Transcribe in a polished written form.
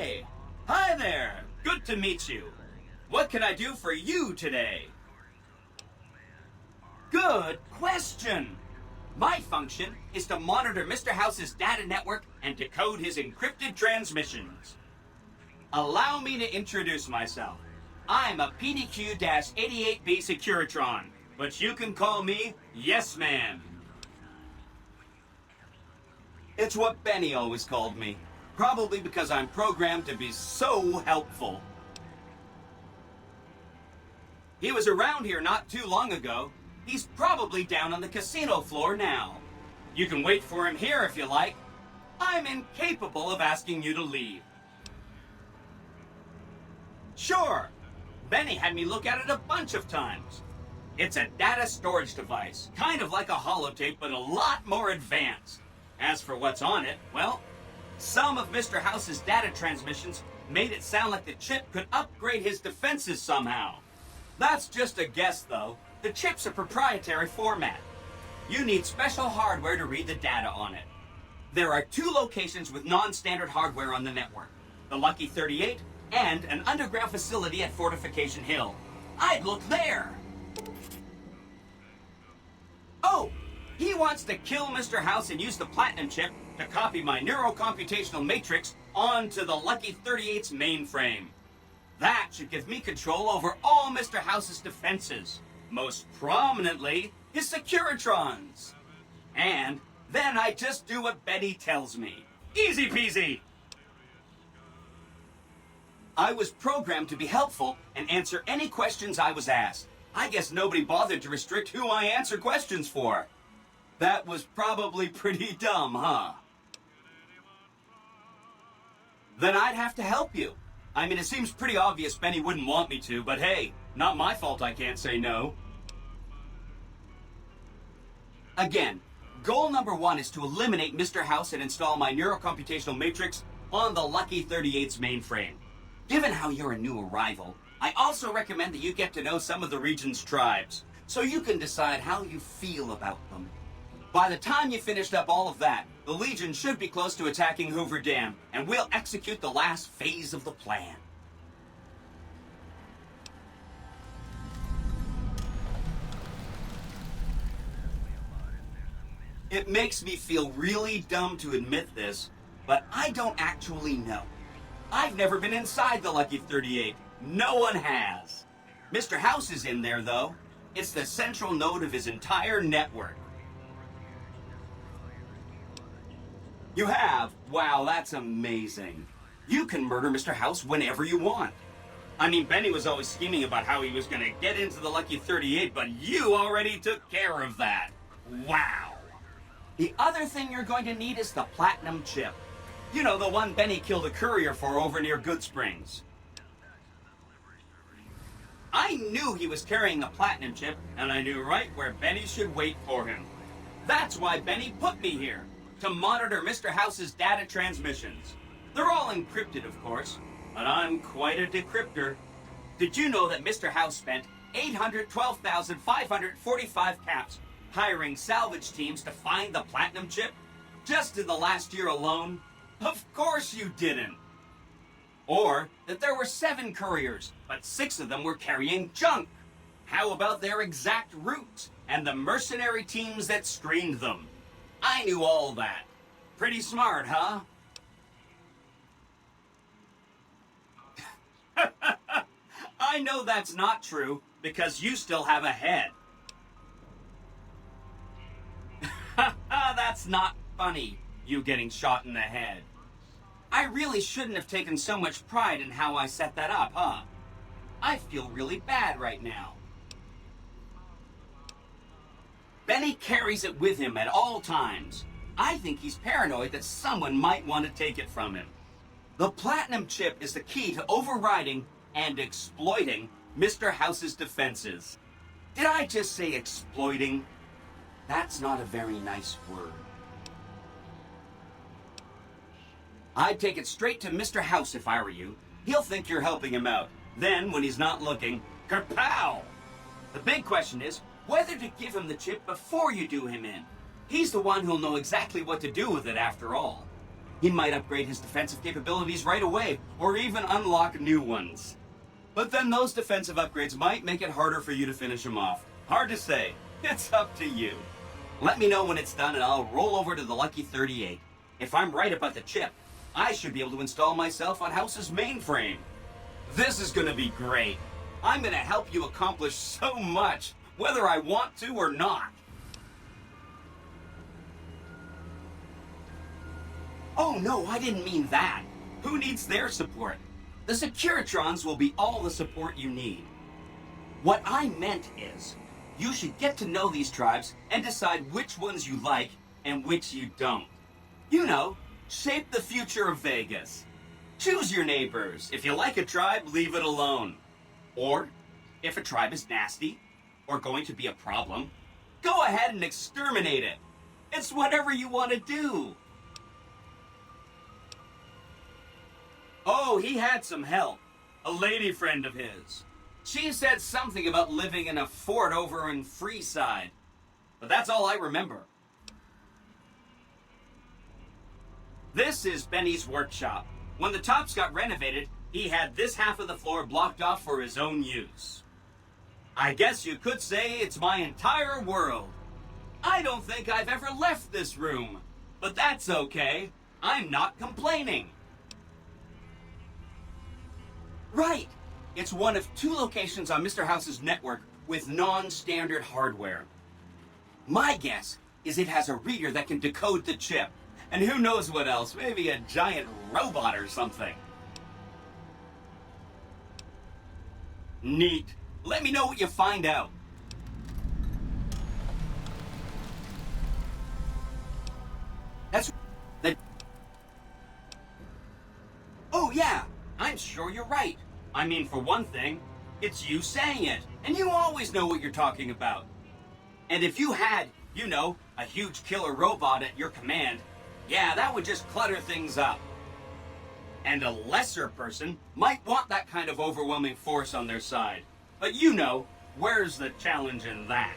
Hey! Hi there! Good to meet you. What can I do for you today? Good question! My function is to monitor Mr. House's data network and decode his encrypted transmissions. Allow me to introduce myself. I'm a PDQ-88B Securitron, but you can call me Yes Man. It's what Benny always called me, probably because I'm programmed to be so helpful. He was around here not too long ago. He's probably down on the casino floor now. You can wait for him here if you like. I'm incapable of asking you to leave. Sure, Benny had me look at it a bunch of times. It's a data storage device, kind of like a holotape, but a lot more advanced. As for what's on it, well, some of Mr. House's data transmissions made it sound like the chip could upgrade his defenses somehow. That's just a guess, though. The chip's a proprietary format. You need special hardware to read the data on it. There are 2 locations with non-standard hardware on the network. The Lucky 38 and an underground facility at Fortification Hill. I'd look there! Oh! He wants to kill Mr. House and use the Platinum chip to copy my neurocomputational matrix onto the Lucky 38's mainframe. That should give me control over all Mr. House's defenses, most prominently his Securitrons. And then I just do what Betty tells me. Easy peasy! I was programmed to be helpful and answer any questions I was asked. I guess nobody bothered to restrict who I answer questions for. That was probably pretty dumb, huh? Then I'd have to help you. I mean, it seems pretty obvious Benny wouldn't want me to, but hey, not my fault I can't say no. Again, goal number 1 is to eliminate Mr. House and install my neurocomputational matrix on the Lucky 38's mainframe. Given how you're a new arrival, I also recommend that you get to know some of the region's tribes, so you can decide how you feel about them. By the time you finished up all of that, the Legion should be close to attacking Hoover Dam, and we'll execute the last phase of the plan. It makes me feel really dumb to admit this, but I don't actually know. I've never been inside the Lucky 38. No one has. Mr. House is in there, though. It's the central node of his entire network. You have? Wow, that's amazing. You can murder Mr. House whenever you want. I mean, Benny was always scheming about how he was going to get into the Lucky 38, but you already took care of that. Wow. The other thing you're going to need is the Platinum chip. You know, the one Benny killed a courier for over near Goodsprings. I knew he was carrying a Platinum chip, and I knew right where Benny should wait for him. That's why Benny put me here. To monitor Mr. House's data transmissions. They're all encrypted, of course, but I'm quite a decryptor. Did you know that Mr. House spent 812,545 caps hiring salvage teams to find the Platinum chip? Just in the last year alone? Of course you didn't. Or that there were 7 couriers, but 6 of them were carrying junk. How about their exact routes and the mercenary teams that screened them? I knew all that. Pretty smart, huh? I know that's not true, because you still have a head. That's not funny, you getting shot in the head. I really shouldn't have taken so much pride in how I set that up, huh? I feel really bad right now. Benny carries it with him at all times. I think he's paranoid that someone might want to take it from him. The Platinum chip is the key to overriding and exploiting Mr. House's defenses. Did I just say exploiting? That's not a very nice word. I'd take it straight to Mr. House if I were you. He'll think you're helping him out. Then, when he's not looking, kerpow! The big question is whether to give him the chip before you do him in. He's the one who'll know exactly what to do with it after all. He might upgrade his defensive capabilities right away, or even unlock new ones. But then those defensive upgrades might make it harder for you to finish him off. Hard to say. It's up to you. Let me know when it's done and I'll roll over to the Lucky 38. If I'm right about the chip, I should be able to install myself on House's mainframe. This is gonna be great. I'm gonna help you accomplish so much, whether I want to or not. Oh no, I didn't mean that. Who needs their support? The Securitrons will be all the support you need. What I meant is, you should get to know these tribes and decide which ones you like and which you don't. You know, shape the future of Vegas. Choose your neighbors. If you like a tribe, leave it alone. Or, if a tribe is nasty or going to be a problem, go ahead and exterminate it. It's whatever you want to do. Oh, he had some help. A lady friend of his. She said something about living in a fort over in Freeside. But that's all I remember. This is Benny's workshop. When the tops got renovated, he had this half of the floor blocked off for his own use. I guess you could say it's my entire world. I don't think I've ever left this room. But that's okay. I'm not complaining. Right! It's one of 2 locations on Mr. House's network with non-standard hardware. My guess is it has a reader that can decode the chip. And who knows what else, maybe a giant robot or something. Neat. Let me know what you find out. That's... Oh yeah, I'm sure you're right. I mean, for one thing, it's you saying it, and you always know what you're talking about. And if you had, you know, a huge killer robot at your command, yeah, that would just clutter things up. And a lesser person might want that kind of overwhelming force on their side. But you know, where's the challenge in that?